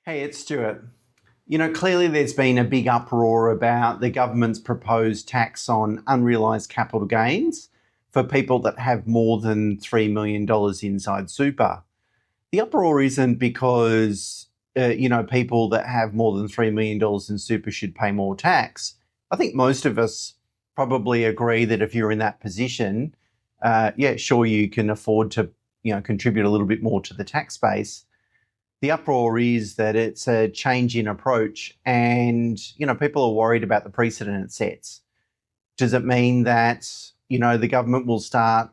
Hey, it's Stuart. Clearly there's been a big uproar about the government's proposed tax on unrealised capital gains for people that have more than $3 million inside super. The uproar isn't because, people that have more than $3 million in super should pay more tax. I think most of us probably agree that if you're in that position, sure, you can afford to, contribute a little bit more to the tax base. The uproar is that it's a change in approach and, people are worried about the precedent it sets. Does it mean that, the government will start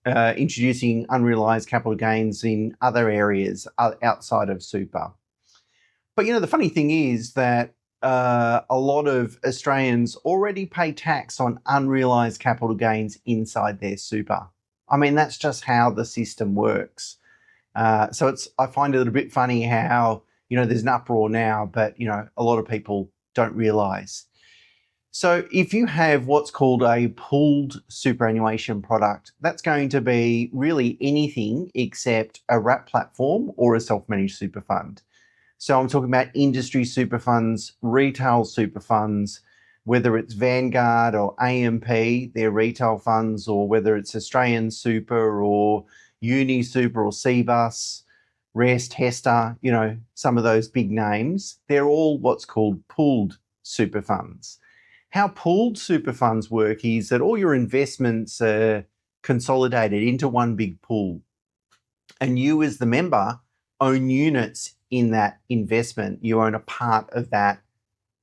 introducing unrealised capital gains in other areas outside of super? But, the funny thing is that a lot of Australians already pay tax on unrealised capital gains inside their super. I mean, that's just how the system works. I find it a bit funny how, there's an uproar now, but, a lot of people don't realise. So if you have what's called a pooled superannuation product, that's going to be really anything except a wrap platform or a self-managed super fund. So I'm talking about industry super funds, retail super funds, whether it's Vanguard or AMP, their retail funds, or whether it's Australian Super or Uni Super or CBUS, Rest, Hester, some of those big names, they're all what's called pooled super funds. How pooled super funds work is that all your investments are consolidated into one big pool. And you as the member own units in that investment. You own a part of that,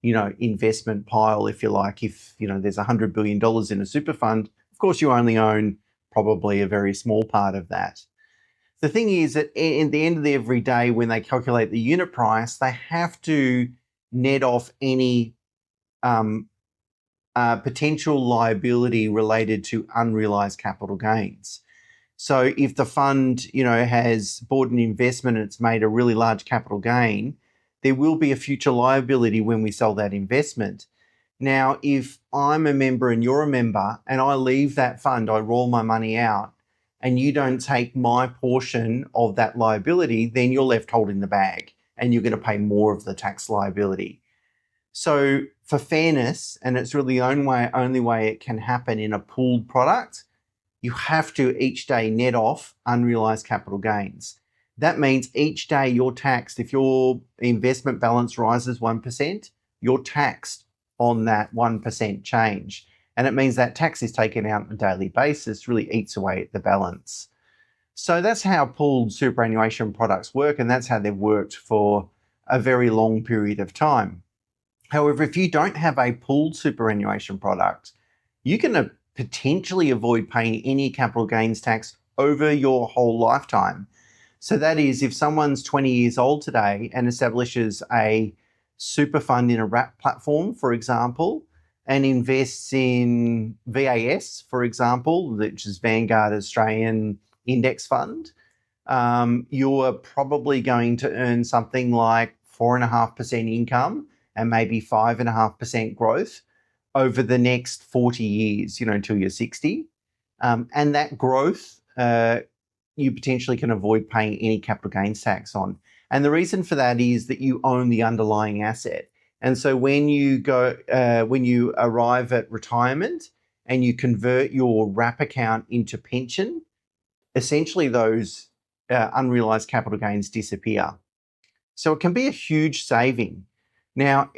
investment pile, if you like. If, there's $100 billion in a super fund, of course you only own probably a very small part of that. The thing is that at the end of every day, when they calculate the unit price, they have to net off any potential liability related to unrealised capital gains. So if the fund, has bought an investment and it's made a really large capital gain, there will be a future liability when we sell that investment. Now, if I'm a member and you're a member and I leave that fund, I roll my money out and you don't take my portion of that liability, then you're left holding the bag and you're going to pay more of the tax liability. So for fairness, and it's really the only way it can happen in a pooled product, you have to each day net off unrealised capital gains. That means each day you're taxed. If your investment balance rises 1%, you're taxed on that 1% change. And it means that tax is taken out on a daily basis, really eats away at the balance. So that's how pooled superannuation products work, and that's how they've worked for a very long period of time. However, if you don't have a pooled superannuation product, you can potentially avoid paying any capital gains tax over your whole lifetime. So that is, if someone's 20 years old today and establishes a super fund in a wrap platform, for example, and invests in VAS, for example, which is Vanguard Australian Index Fund, you are probably going to earn something like 4.5% income and maybe 5.5% growth over the next 40 years, until you're 60. And that growth, you potentially can avoid paying any capital gains tax on. And the reason for that is that you own the underlying asset. And so when you arrive at retirement and you convert your wrap account into pension, essentially those unrealised capital gains disappear. So it can be a huge saving. Now,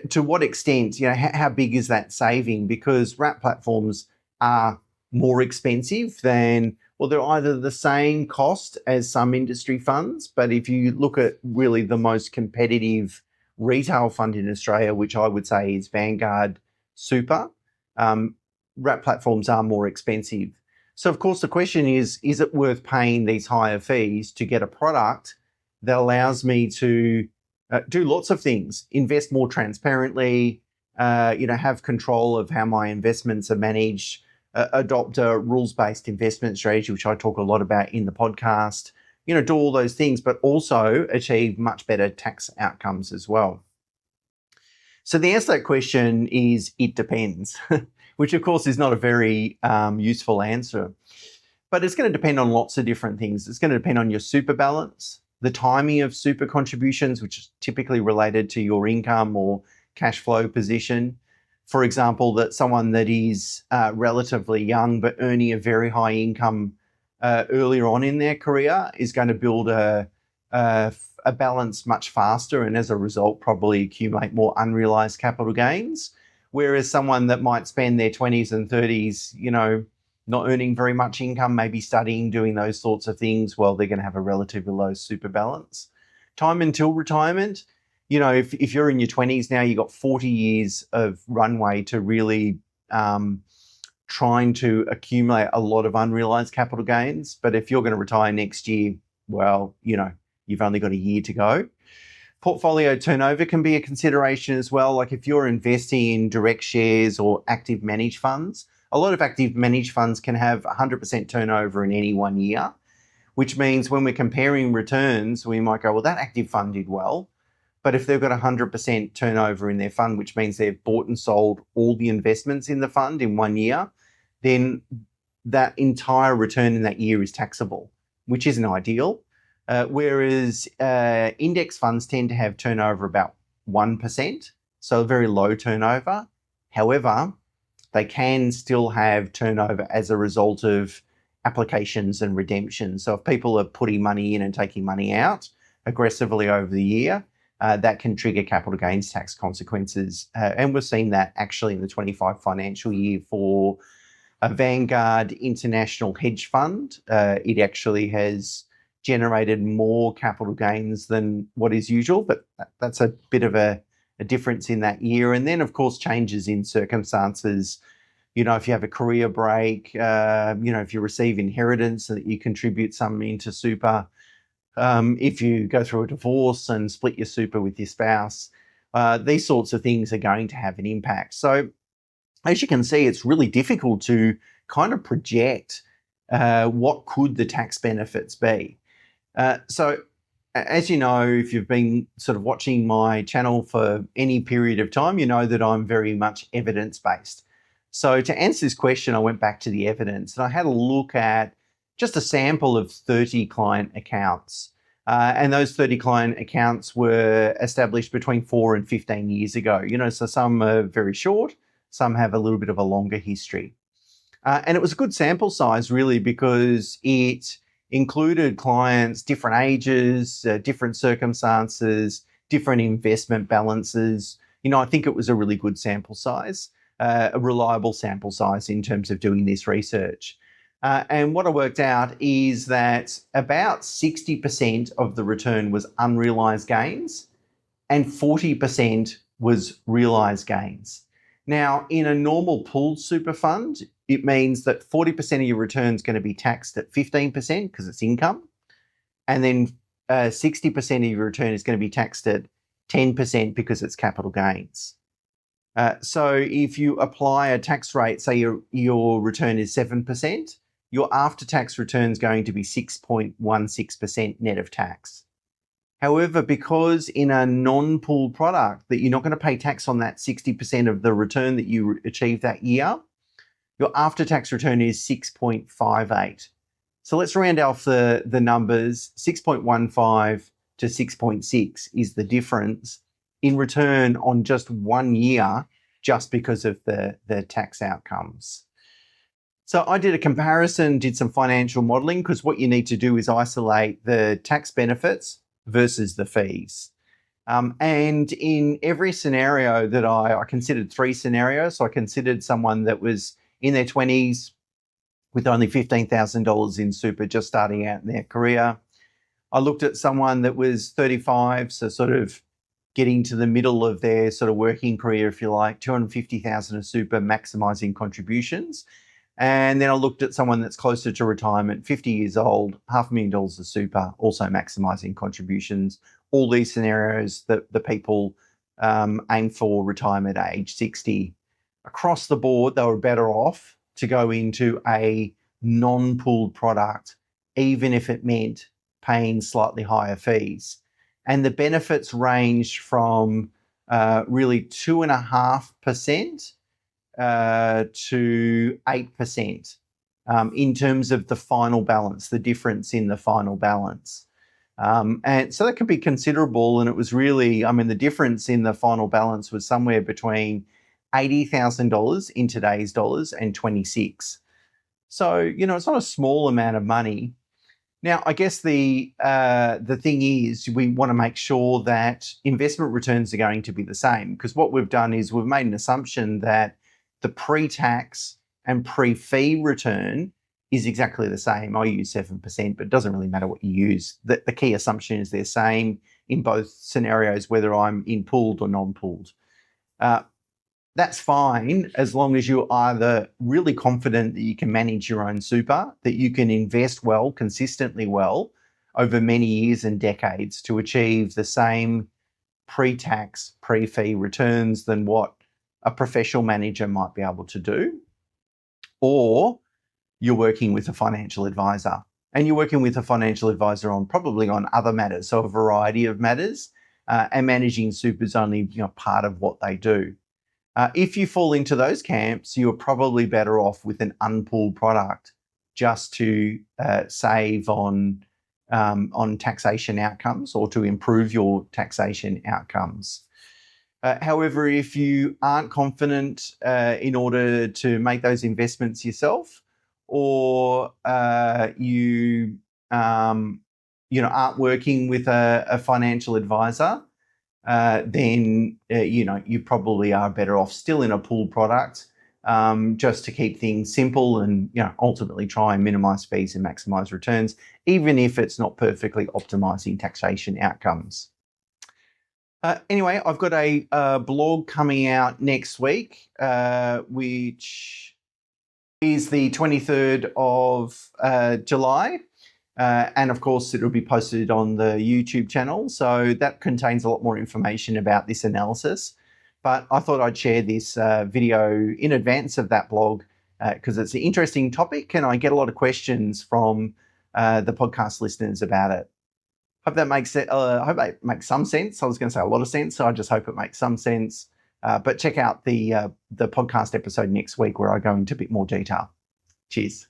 to what extent, how big is that saving? Because wrap platforms are more expensive than, well, they're either the same cost as some industry funds, but if you look at really the most competitive retail fund in Australia, which I would say is Vanguard Super, wrap platforms are more expensive. So of course the question is it worth paying these higher fees to get a product that allows me to do lots of things, invest more transparently, have control of how my investments are managed, adopt a rules-based investment strategy, which I talk a lot about in the podcast, do all those things, but also achieve much better tax outcomes as well. So the answer to that question is it depends, which of course is not a very useful answer. But it's going to depend on lots of different things. It's going to depend on your super balance, the timing of super contributions, which is typically related to your income or cash flow position. For example, that someone that is relatively young but earning a very high income earlier on in their career is going to build a balance much faster, and as a result probably accumulate more unrealized capital gains. Whereas someone that might spend their 20s and 30s, not earning very much income, maybe studying, doing those sorts of things, well, they're going to have a relatively low super balance. Time until retirement, if you're in your 20s now, you've got 40 years of runway to really trying to accumulate a lot of unrealized capital gains. But if you're going to retire next year, well, you've only got a year to go. Portfolio turnover can be a consideration as well. Like if you're investing in direct shares or active managed funds, a lot of active managed funds can have 100% turnover in any 1 year, which means when we're comparing returns, we might go, well, that active fund did well. But if they've got 100% turnover in their fund, which means they've bought and sold all the investments in the fund in 1 year, then that entire return in that year is taxable, which isn't ideal. Whereas index funds tend to have turnover about 1%, so very low turnover. However, they can still have turnover as a result of applications and redemptions. So if people are putting money in and taking money out aggressively over the year, that can trigger capital gains tax consequences. And we've seen that actually in the 25 financial year for a Vanguard International Hedge Fund. It actually has generated more capital gains than what is usual, but that's a bit of a difference in that year. And then, of course, changes in circumstances. If you have a career break, if you receive inheritance and that you contribute some into super, if you go through a divorce and split your super with your spouse, these sorts of things are going to have an impact. So as you can see, it's really difficult to kind of project what could the tax benefits be. So as you know, if you've been sort of watching my channel for any period of time, you know that I'm very much evidence-based. So to answer this question, I went back to the evidence and I had a look at just a sample of 30 client accounts. And those 30 client accounts were established between 4 and 15 years ago. So some are very short, some have a little bit of a longer history. And it was a good sample size, really, because it included clients, different ages, different circumstances, different investment balances. I think it was a really good sample size, a reliable sample size in terms of doing this research. And what I worked out is that about 60% of the return was unrealized gains and 40% was realized gains. Now, in a normal pooled super fund, it means that 40% of your return is going to be taxed at 15% because it's income. And then 60% of your return is going to be taxed at 10% because it's capital gains. So if you apply a tax rate, say your return is 7%, your after-tax return is going to be 6.16% net of tax. However, because in a non-pooled product that you're not going to pay tax on that 60% of the return that you achieve that year, your after-tax return is 6.58. So let's round off the numbers. 6.15 to 6.6 is the difference in return on just 1 year, just because of the tax outcomes. So I did a comparison, did some financial modeling, because what you need to do is isolate the tax benefits versus the fees. And in every scenario that I considered 3 scenarios. So I considered someone that was in their 20s with only $15,000 in super, just starting out in their career. I looked at someone that was 35, so sort of getting to the middle of their sort of working career, if you like, 250,000 of super, maximizing contributions. And then I looked at someone that's closer to retirement, 50 years old, $500,000 of super, also maximizing contributions. All these scenarios that the people aim for retirement at age 60. Across the board, they were better off to go into a non-pooled product, even if it meant paying slightly higher fees. And the benefits ranged from really 2.5% to 8% in terms of the final balance, the difference in the final balance. And so that could be considerable. And it was really, I mean, the difference in the final balance was somewhere between $80,000 in today's dollars and 26. So, it's not a small amount of money. Now, I guess the thing is we want to make sure that investment returns are going to be the same, because what we've done is we've made an assumption that the pre-tax and pre-fee return is exactly the same. I use 7%, but it doesn't really matter what you use. The key assumption is they're same in both scenarios, whether I'm in pooled or non-pooled. That's fine as long as you're either really confident that you can manage your own super, that you can invest well, consistently well, over many years and decades to achieve the same pre-tax, pre-fee returns than what a professional manager might be able to do, or you're working with a financial advisor. And you're working with a financial advisor probably on other matters, so a variety of matters, and managing super is only part of what they do. If you fall into those camps, you're probably better off with an unpooled product just to save on taxation outcomes or to improve your taxation outcomes. However, if you aren't confident in order to make those investments yourself, or you aren't working with a financial advisor, then you probably are better off still in a pooled product, just to keep things simple and ultimately try and minimise fees and maximise returns, even if it's not perfectly optimising taxation outcomes. Anyway, I've got a blog coming out next week, which is the 23rd of July. And of course, it'll be posted on the YouTube channel. So that contains a lot more information about this analysis. But I thought I'd share this video in advance of that blog because it's an interesting topic and I get a lot of questions from the podcast listeners about it. Hope that makes it. Hope that makes some sense. I was going to say a lot of sense, so I just hope it makes some sense. But check out the podcast episode next week where I go into a bit more detail. Cheers.